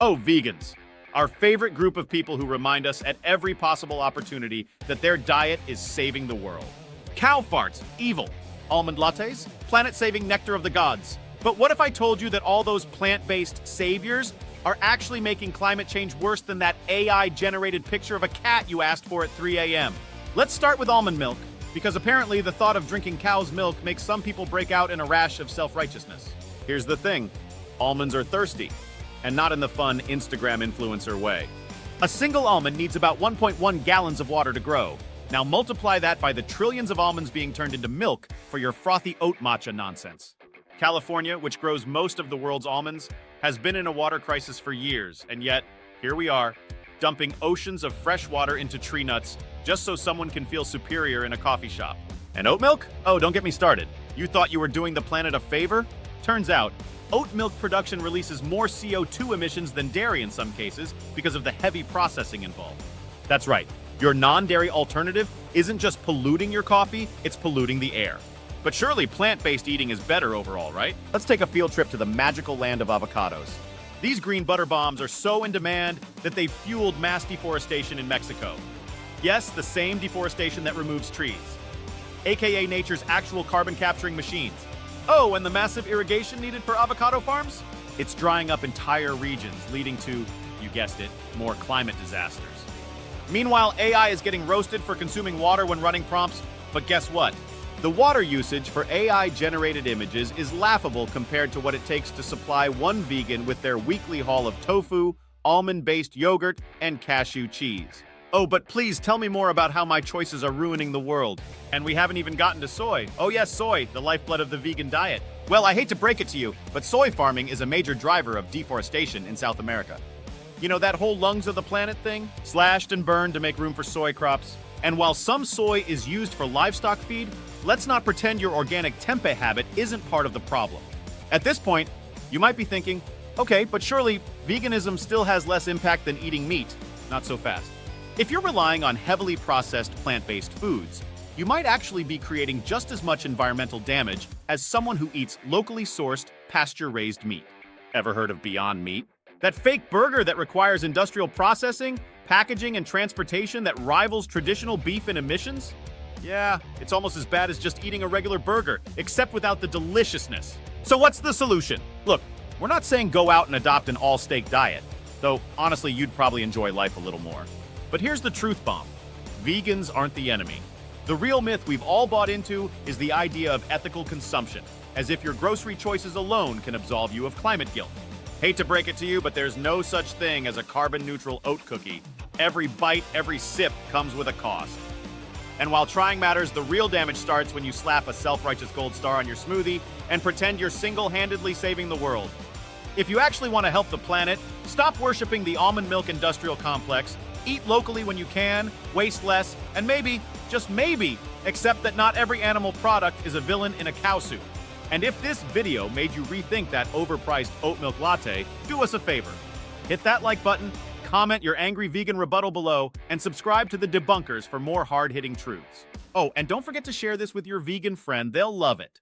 Oh, vegans. Our favorite group of people who remind us at every possible opportunity that their diet is saving the world. Cow farts, evil. Almond lattes, planet-saving nectar of the gods. But what if I told you that all those plant-based saviors are actually making climate change worse than that AI-generated picture of a cat you asked for at 3 a.m.? Let's start with almond milk, because apparently the thought of drinking cow's milk makes some people break out in a rash of self-righteousness. Here's the thing, almonds are thirsty, and not in the fun Instagram influencer way. A single almond needs about 1.1 gallons of water to grow. Now multiply that by the trillions of almonds being turned into milk for your frothy oat matcha nonsense. California, which grows most of the world's almonds, has been in a water crisis for years, and yet, here we are, dumping oceans of fresh water into tree nuts just so someone can feel superior in a coffee shop. And oat milk? Oh, don't get me started. You thought you were doing the planet a favor? Turns out, oat milk production releases more CO2 emissions than dairy in some cases because of the heavy processing involved. That's right. Your non-dairy alternative isn't just polluting your coffee, it's polluting the air. But surely plant-based eating is better overall, right? Let's take a field trip to the magical land of avocados. These green butter bombs are so in demand that they've fueled mass deforestation in Mexico. Yes, the same deforestation that removes trees, aka nature's actual carbon-capturing machines. Oh, and the massive irrigation needed for avocado farms? It's drying up entire regions, leading to, you guessed it, more climate disasters. Meanwhile, AI is getting roasted for consuming water when running prompts, but guess what? The water usage for AI-generated images is laughable compared to what it takes to supply one vegan with their weekly haul of tofu, almond-based yogurt, and cashew cheese. Oh, but please tell me more about how my choices are ruining the world. And we haven't even gotten to soy. Oh yes, soy, the lifeblood of the vegan diet. Well, I hate to break it to you, but soy farming is a major driver of deforestation in South America. You know that whole lungs of the planet thing? Slashed and burned to make room for soy crops. And while some soy is used for livestock feed, let's not pretend your organic tempeh habit isn't part of the problem. At this point, you might be thinking, okay, but surely veganism still has less impact than eating meat. Not so fast. If you're relying on heavily processed plant-based foods, you might actually be creating just as much environmental damage as someone who eats locally sourced, pasture-raised meat. Ever heard of Beyond Meat? That fake burger that requires industrial processing, packaging, and transportation that rivals traditional beef in emissions? Yeah, it's almost as bad as just eating a regular burger, except without the deliciousness. So what's the solution? Look, we're not saying go out and adopt an all-steak diet, though honestly you'd probably enjoy life a little more. But here's the truth bomb. Vegans aren't the enemy. The real myth we've all bought into is the idea of ethical consumption, as if your grocery choices alone can absolve you of climate guilt. Hate to break it to you, but there's no such thing as a carbon-neutral oat cookie. Every bite, every sip comes with a cost. And while trying matters, the real damage starts when you slap a self-righteous gold star on your smoothie and pretend you're single-handedly saving the world. If you actually want to help the planet, stop worshiping the almond milk industrial complex, eat locally when you can, waste less, and maybe, just maybe, accept that not every animal product is a villain in a cow suit. And if this video made you rethink that overpriced oat milk latte, do us a favor. Hit that like button, comment your angry vegan rebuttal below, and subscribe to the Debunkers for more hard-hitting truths. Oh, and don't forget to share this with your vegan friend. They'll love it.